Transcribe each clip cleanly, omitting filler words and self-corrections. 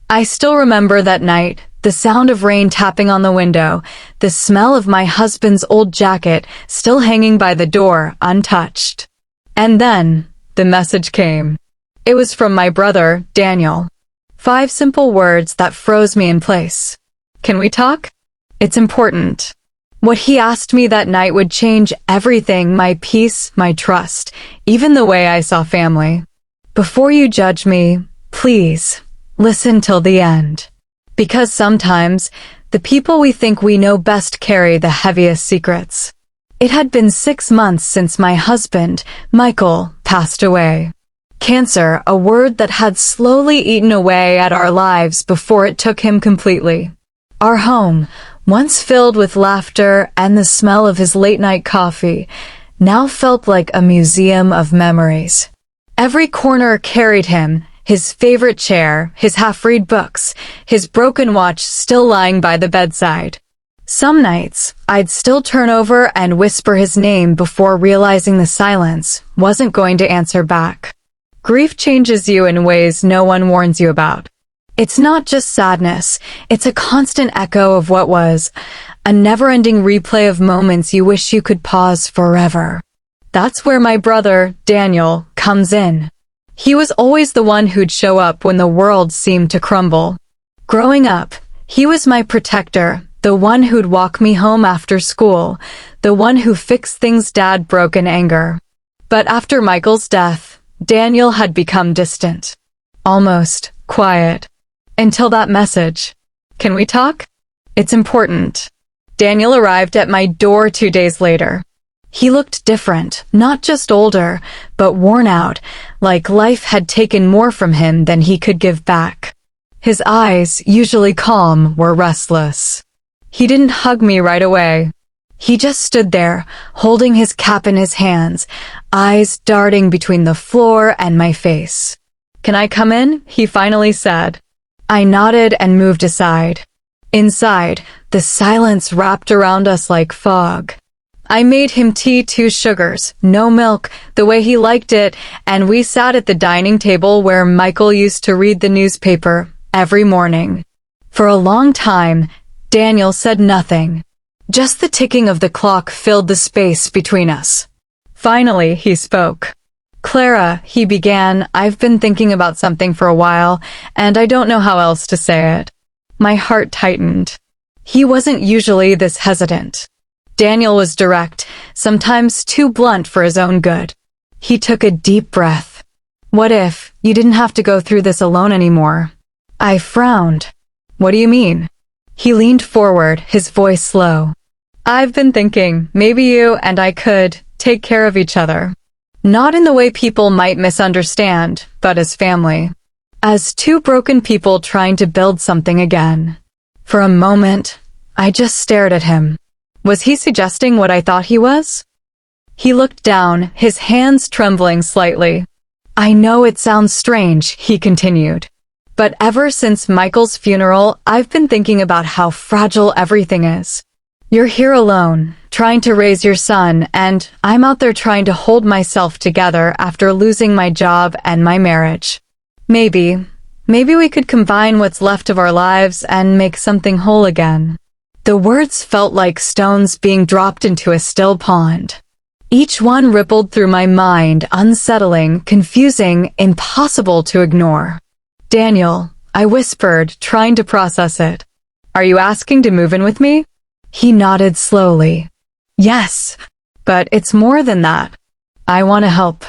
I still remember that night, the sound of rain tapping on the window, the smell of my husband's old jacket still hanging by the door, untouched. And then, the message came. It was from my brother, Daniel. 5 simple words that froze me in place. Can we talk? It's important. What he asked me that night would change everything, my peace, my trust, even the way I saw family. Before you judge me, please, listen till the end. Because sometimes, the people we think we know best carry the heaviest secrets. It had been 6 months since my husband, Michael, passed away. Cancer, a word that had slowly eaten away at our lives before it took him completely. Our home, once filled with laughter and the smell of his late-night coffee, now felt like a museum of memories. Every corner carried him, his favorite chair, his half-read books, his broken watch still lying by the bedside. Some nights, I'd still turn over and whisper his name before realizing the silence wasn't going to answer back. Grief changes you in ways no one warns you about. It's not just sadness, it's a constant echo of what was, a never-ending replay of moments you wish you could pause forever. That's where my brother, Daniel, comes in. He was always the one who'd show up when the world seemed to crumble. Growing up, he was my protector, the one who'd walk me home after school, the one who fixed things Dad broke in anger. But after Michael's death, Daniel had become distant. Almost quiet. Until that message. Can we talk? It's important. Daniel arrived at my door 2 days later. He looked different, not just older, but worn out, like life had taken more from him than he could give back. His eyes, usually calm, were restless. He didn't hug me right away. He just stood there, holding his cap in his hands, eyes darting between the floor and my face. "Can I come in?" he finally said. I nodded and moved aside. Inside, the silence wrapped around us like fog. I made him tea, 2 sugars, no milk, the way he liked it, and we sat at the dining table where Michael used to read the newspaper every morning. For a long time, Daniel said nothing. Just the ticking of the clock filled the space between us. Finally, he spoke. "Clara," he began, "I've been thinking about something for a while, and I don't know how else to say it." My heart tightened. He wasn't usually this hesitant. Daniel was direct, sometimes too blunt for his own good. He took a deep breath. "What if you didn't have to go through this alone anymore?" I frowned. "What do you mean?" He leaned forward, his voice slow. "I've been thinking, maybe you and I could take care of each other. Not in the way people might misunderstand, but as family. As 2 broken people trying to build something again." For a moment, I just stared at him. Was he suggesting what I thought he was? He looked down, his hands trembling slightly. "I know it sounds strange," he continued. "But ever since Michael's funeral, I've been thinking about how fragile everything is. You're here alone, trying to raise your son, and I'm out there trying to hold myself together after losing my job and my marriage. Maybe we could combine what's left of our lives and make something whole again." The words felt like stones being dropped into a still pond. Each one rippled through my mind, unsettling, confusing, impossible to ignore. "Daniel," I whispered, trying to process it. "Are you asking to move in with me?" He nodded slowly. "Yes, but it's more than that. I want to help.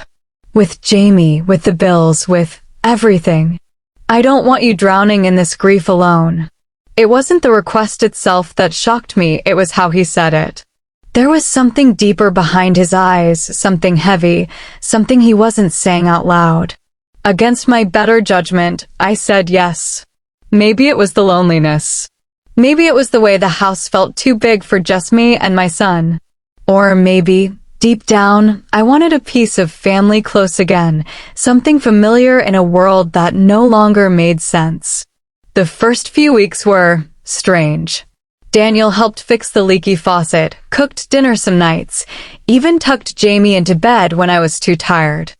With Jamie, with the bills, with everything. I don't want you drowning in this grief alone." It wasn't the request itself that shocked me, it was how he said it. There was something deeper behind his eyes, something heavy, something he wasn't saying out loud. Against my better judgment, I said yes. Maybe it was the loneliness. Maybe it was the way the house felt too big for just me and my son. Or maybe, deep down, I wanted a piece of family close again, something familiar in a world that no longer made sense. The first few weeks were strange. Daniel helped fix the leaky faucet, cooked dinner some nights, even tucked Jamie into bed when I was too tired.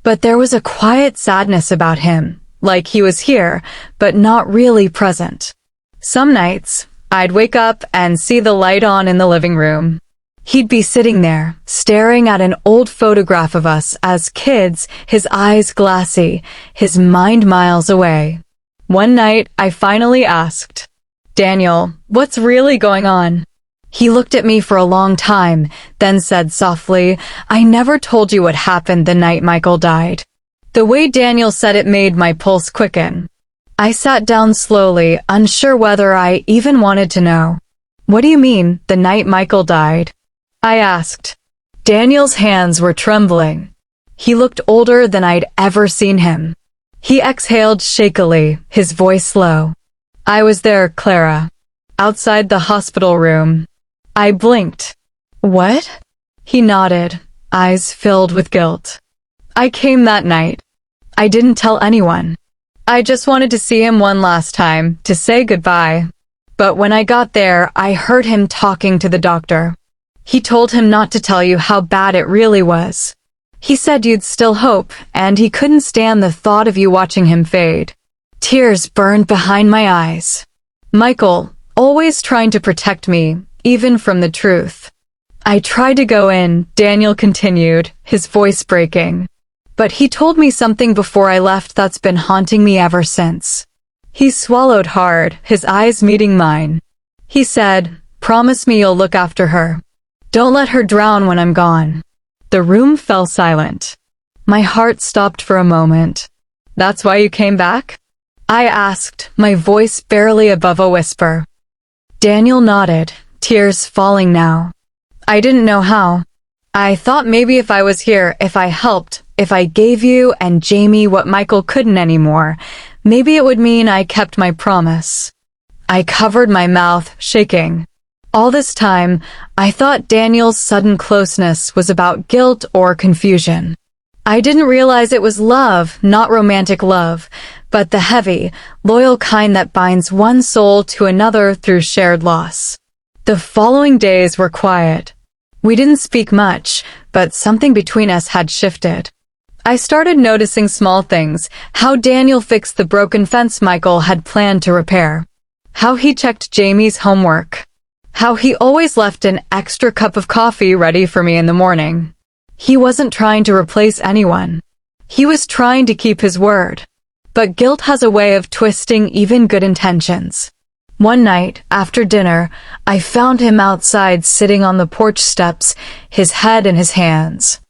But there was a quiet sadness about him, like he was here, but not really present. Some nights, I'd wake up and see the light on in the living room. He'd be sitting there, staring at an old photograph of us as kids, his eyes glassy, his mind miles away. One night, I finally asked, "Daniel, what's really going on?" He looked at me for a long time, then said softly, "I never told you what happened the night Michael died." The way Daniel said it made my pulse quicken. I sat down slowly, unsure whether I even wanted to know. "What do you mean, the night Michael died?" I asked. Daniel's hands were trembling. He looked older than I'd ever seen him. He exhaled shakily, his voice low. "I was there, Clara. Outside the hospital room." I blinked. "What?" He nodded, eyes filled with guilt. "I came that night. I didn't tell anyone. I just wanted to see him one last time, to say goodbye. But when I got there, I heard him talking to the doctor. He told him not to tell you how bad it really was. He said you'd still hope, and he couldn't stand the thought of you watching him fade." Tears burned behind my eyes. Michael, always trying to protect me, even from the truth. "I tried to go in," Daniel continued, his voice breaking. "But he told me something before I left that's been haunting me ever since." He swallowed hard, his eyes meeting mine. He said, "Promise me you'll look after her. Don't let her drown when I'm gone." The room fell silent. My heart stopped for a moment. "That's why you came back?" I asked, my voice barely above a whisper. Daniel nodded, tears falling now. "I didn't know how. I thought maybe if I was here, if I helped, if I gave you and Jamie what Michael couldn't anymore, maybe it would mean I kept my promise." I covered my mouth, shaking. All this time, I thought Daniel's sudden closeness was about guilt or confusion. I didn't realize it was love, not romantic love, but the heavy, loyal kind that binds one soul to another through shared loss. The following days were quiet. We didn't speak much, but something between us had shifted. I started noticing small things, how Daniel fixed the broken fence Michael had planned to repair, how he checked Jamie's homework, how he always left an extra cup of coffee ready for me in the morning. He wasn't trying to replace anyone. He was trying to keep his word. But guilt has a way of twisting even good intentions. One night, after dinner, I found him outside sitting on the porch steps, his head in his hands.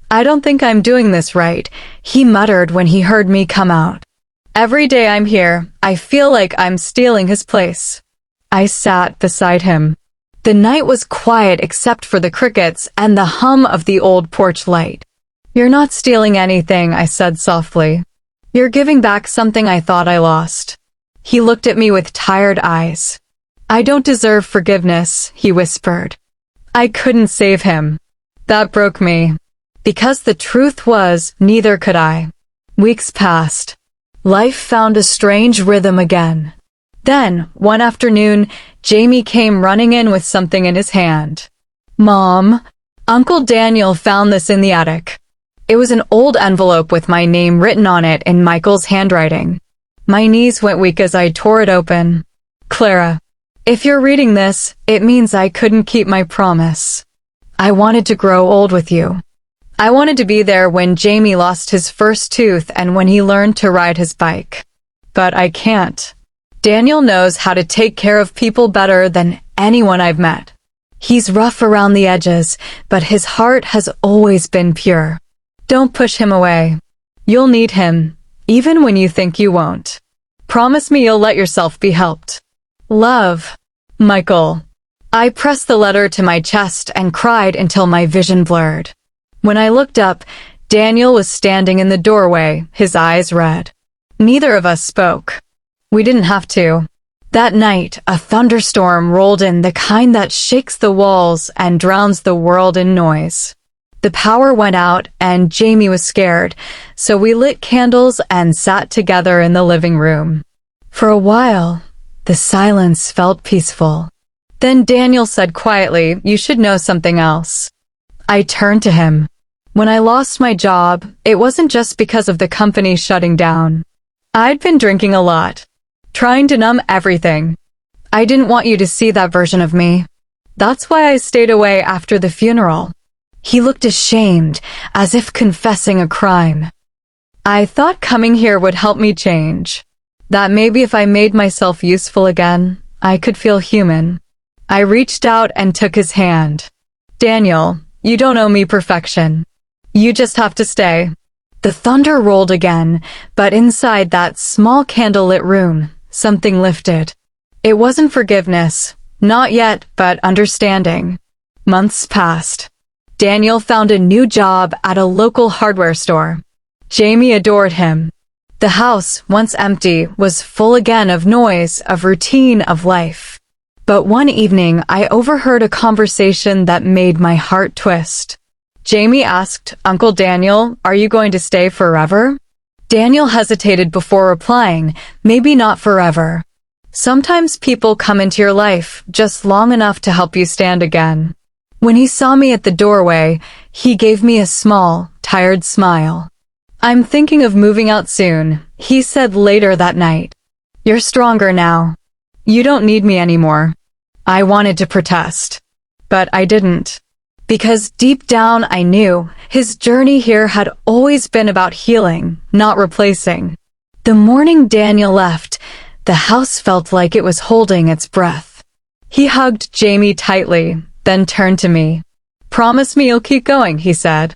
"I don't think I'm doing this right," he muttered when he heard me come out. "Every day I'm here, I feel like I'm stealing his place." I sat beside him. The night was quiet except for the crickets and the hum of the old porch light. "You're not stealing anything," I said softly. "You're giving back something I thought I lost." He looked at me with tired eyes. "I don't deserve forgiveness," he whispered. I couldn't save him. That broke me. Because the truth was, neither could I. Weeks passed. Life found a strange rhythm again. Then, one afternoon, Jamie came running in with something in his hand. "Mom, Uncle Daniel found this in the attic." It was an old envelope with my name written on it in Michael's handwriting. My knees went weak as I tore it open. "Clara, if you're reading this, it means I couldn't keep my promise. I wanted to grow old with you. I wanted to be there when Jamie lost his first tooth and when he learned to ride his bike. But I can't. Daniel knows how to take care of people better than anyone I've met. He's rough around the edges, but his heart has always been pure. Don't push him away. You'll need him, even when you think you won't. Promise me you'll let yourself be helped. Love, Michael." I pressed the letter to my chest and cried until my vision blurred. When I looked up, Daniel was standing in the doorway, his eyes red. Neither of us spoke. We didn't have to. That night, a thunderstorm rolled in, the kind that shakes the walls and drowns the world in noise. The power went out and Jamie was scared, so we lit candles and sat together in the living room. For a while, the silence felt peaceful. Then Daniel said quietly, "You should know something else." I turned to him. When I lost my job, it wasn't just because of the company shutting down. I'd been drinking a lot, trying to numb everything. I didn't want you to see that version of me. That's why I stayed away after the funeral. He looked ashamed, as if confessing a crime. I thought coming here would help me change. That maybe if I made myself useful again, I could feel human. I reached out and took his hand. Daniel, you don't owe me perfection. You just have to stay. The thunder rolled again, but inside that small candlelit room, something lifted. It wasn't forgiveness, not yet, but understanding. Months passed. Daniel found a new job at a local hardware store. Jamie adored him. The house, once empty, was full again of noise, of routine, of life. But one evening, I overheard a conversation that made my heart twist. Jamie asked, "Uncle Daniel, are you going to stay forever?" Daniel hesitated before replying, "Maybe not forever. Sometimes people come into your life just long enough to help you stand again." When he saw me at the doorway, he gave me a small, tired smile. "I'm thinking of moving out soon," he said later that night. "You're stronger now. You don't need me anymore." I wanted to protest, but I didn't. Because deep down I knew his journey here had always been about healing, not replacing. The morning Daniel left, the house felt like it was holding its breath. He hugged Jamie tightly, then turned to me. "Promise me you'll keep going," he said.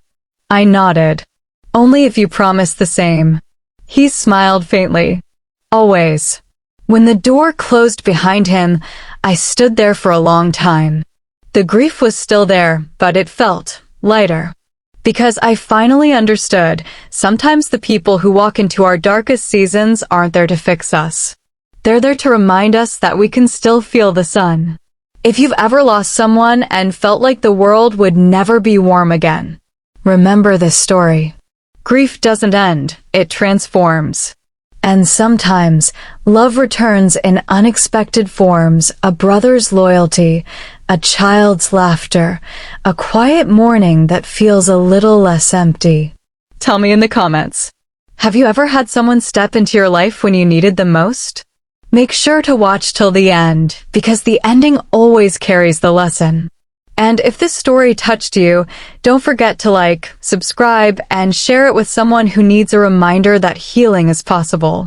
I nodded. "Only if you promise the same." He smiled faintly. "Always." When the door closed behind him, I stood there for a long time. The grief was still there, but it felt lighter. Because I finally understood, sometimes the people who walk into our darkest seasons aren't there to fix us. They're there to remind us that we can still feel the sun. If you've ever lost someone and felt like the world would never be warm again, remember this story. Grief doesn't end, it transforms. And sometimes, love returns in unexpected forms, a brother's loyalty, a child's laughter, a quiet morning that feels a little less empty. Tell me in the comments. Have you ever had someone step into your life when you needed them most? Make sure to watch till the end, because the ending always carries the lesson. And if this story touched you, don't forget to like, subscribe, and share it with someone who needs a reminder that healing is possible.